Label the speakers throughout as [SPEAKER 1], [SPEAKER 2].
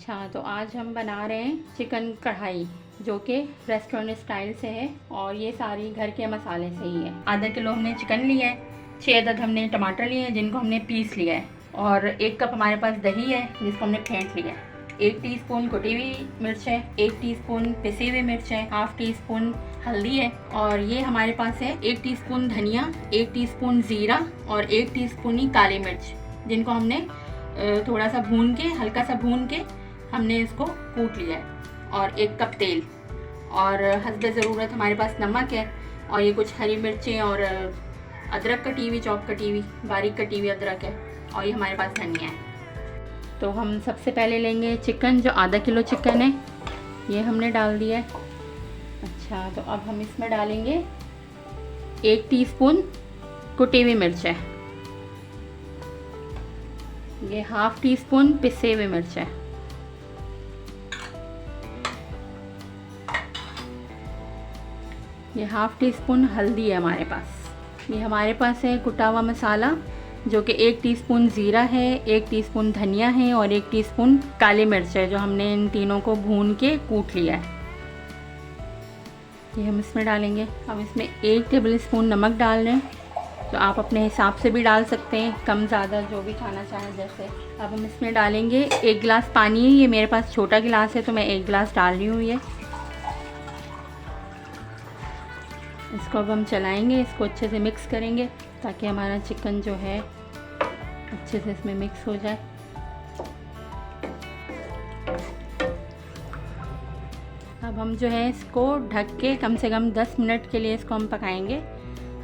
[SPEAKER 1] अच्छा, तो आज हम बना रहे हैं चिकन कढ़ाई, जो कि रेस्टोरेंट स्टाइल से है और ये सारी घर के मसाले से ही है। आधा किलो हमने चिकन लिया है, 6 अदद हमने टमाटर लिए हैं जिनको हमने पीस लिया है, और 1 कप हमारे पास दही है जिसको हमने फेंट लिया है। 1 टीस्पून कुटी हुई मिर्च है, 1 टीस्पून पिसी हुई मिर्च है, हाफ टीस्पून हल्दी है, और ये हमारे पास है 1 टीस्पून धनिया, 1 टीस्पून ज़ीरा और 1 टीस्पून ही काली मिर्च, जिनको हमने थोड़ा सा भून के, हल्का सा भून के हमने इसको कूट लिया है, और 1 कप तेल, और हस्बे ज़रूरत हमारे पास नमक है, और ये कुछ हरी मिर्चें और अदरक कटी हुई, चॉप कटी हुई, बारीक कटी हुई अदरक है, और ये हमारे पास धनिया है। तो हम सबसे पहले लेंगे चिकन, जो आधा किलो चिकन है ये हमने डाल दिया है। अच्छा, तो अब हम इसमें डालेंगे 1 टीस्पून कुटी हुई मिर्च है, ये हाफ टी स्पून पिसे हुए मिर्च है, ये हाफ टी स्पून हल्दी है हमारे पास, ये हमारे पास है कुटा हुआ मसाला जो कि 1 टीस्पून ज़ीरा है, 1 टीस्पून धनिया है और 1 टीस्पून काली मिर्च है, जो हमने इन तीनों को भून के कूट लिया है। ये हम इसमें डालेंगे। अब इसमें 1 टेबल स्पून नमक डाल रहे हैं, तो आप अपने हिसाब से भी डाल सकते हैं, कम ज़्यादा जो भी खाना चाहें जैसे। अब हम इसमें डालेंगे 1 गिलास पानी, ये मेरे पास छोटा गिलास है तो मैं 1 गिलास डाल रही हूँ ये। इसको अब हम चलाएंगे, इसको अच्छे से मिक्स करेंगे ताकि हमारा चिकन जो है अच्छे से इसमें मिक्स हो जाए। अब हम जो है इसको ढक के कम से कम 10 मिनट के लिए इसको हम पकाएंगे।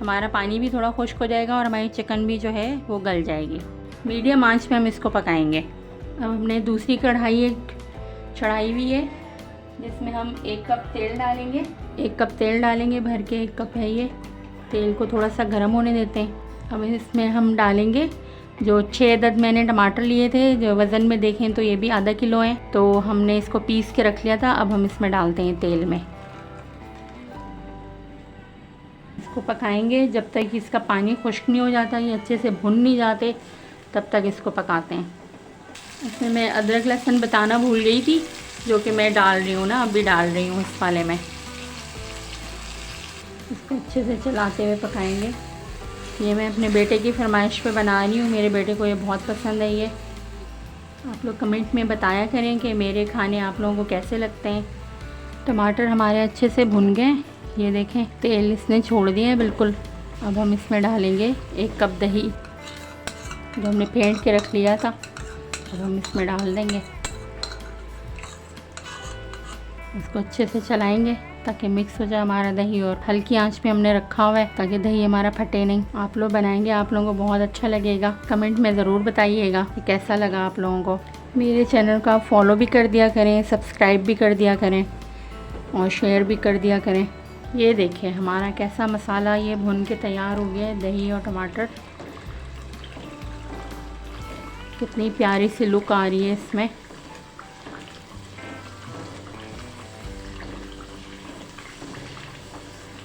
[SPEAKER 1] हमारा पानी भी थोड़ा खुश्क हो जाएगा और हमारी चिकन भी जो है वो गल जाएगी। मीडियम आंच पे हम इसको पकाएंगे। अब हमने दूसरी कढ़ाई एक चढ़ाई हुई है जिसमें हम 1 कप तेल डालेंगे। 1 कप तेल डालेंगे, भर के 1 कप है ये। तेल को थोड़ा सा गर्म होने देते हैं। अब इसमें हम डालेंगे जो 6 अदद मैंने टमाटर लिए थे, जो वज़न में देखें तो ये भी आधा किलो हैं, तो हमने इसको पीस के रख लिया था। अब हम इसमें डालते हैं तेल में, इसको पकाएंगे जब तक इसका पानी खुश्क नहीं हो जाता, ये अच्छे से भुन नहीं जाते, तब तक इसको पकाते हैं। इसमें मैं अदरक लहसुन बताना भूल गई थी, जो कि मैं डाल रही हूँ ना, अभी डाल रही हूँ इस वाले में। इसको अच्छे से चलाते हुए पकाएंगे। ये मैं अपने बेटे की फरमाइश पे बना रही हूँ, मेरे बेटे को ये बहुत पसंद है। ये आप लोग कमेंट में बताया करें कि मेरे खाने आप लोगों को कैसे लगते हैं। टमाटर हमारे अच्छे से भुन गए, ये देखें तेल इसने छोड़ दिया है बिल्कुल। अब हम इसमें डालेंगे 1 कप दही जो हमने फेंट के रख लिया था, अब हम इसमें डाल देंगे। इसको अच्छे से चलाएंगे ताकि मिक्स हो जाए हमारा दही, और हल्की आंच पे हमने रखा हुआ है ताकि दही हमारा फटे नहीं। आप लोग बनाएंगे, आप लोगों को बहुत अच्छा लगेगा। कमेंट में ज़रूर बताइएगा कि कैसा लगा आप लोगों को। मेरे चैनल को आप फॉलो भी कर दिया करें, सब्सक्राइब भी कर दिया करें और शेयर भी कर दिया करें। ये देखिए हमारा कैसा मसाला ये भुन के तैयार हो गया है, दही और टमाटर। कितनी प्यारी सी लुक आ रही है इसमें।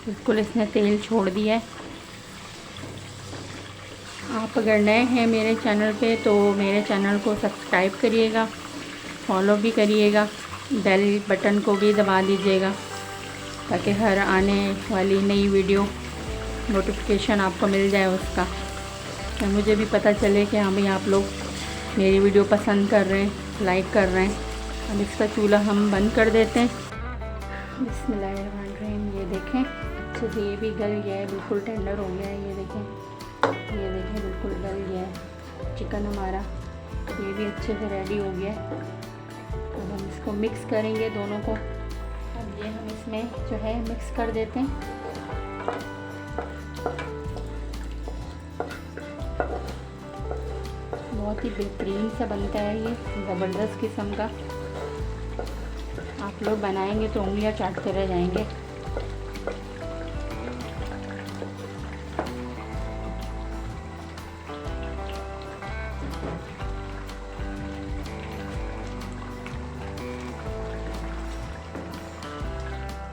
[SPEAKER 1] बिल्कुल इसने तेल छोड़ दिया है। आप अगर नए हैं मेरे चैनल पे तो मेरे चैनल को सब्सक्राइब करिएगा, फॉलो भी करिएगा, बेल बटन को भी दबा दीजिएगा ताकि हर आने वाली नई वीडियो नोटिफिकेशन आपको मिल जाए उसका, तो मुझे भी पता चले कि हाँ भाई आप लोग मेरी वीडियो पसंद कर रहे हैं, लाइक कर रहे हैं। अब इसका चूल्हा हम बंद कर देते हैं। बिस्मिल्लाहिर्रहमानिर्रहीम। ये देखें अच्छे से ये भी गल गया है, बिल्कुल टेंडर हो गया है। ये देखें बिल्कुल गल गया है चिकन हमारा, ये भी अच्छे से रेडी हो गया है। अब हम इसको मिक्स करेंगे दोनों को। अब ये हम इसमें जो है मिक्स कर देते हैं। बहुत ही बेहतरीन सा बनता है ये, ज़बरदस्त किस्म का। आप लोग बनाएंगे तो उंगलियां चाटते रह जाएंगे।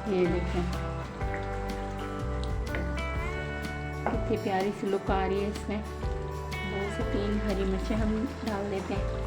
[SPEAKER 1] ये देखें कितनी प्यारी सी लुक आ रही है इसमें। 2 से 3 हरी मिर्चें हम डाल देते हैं।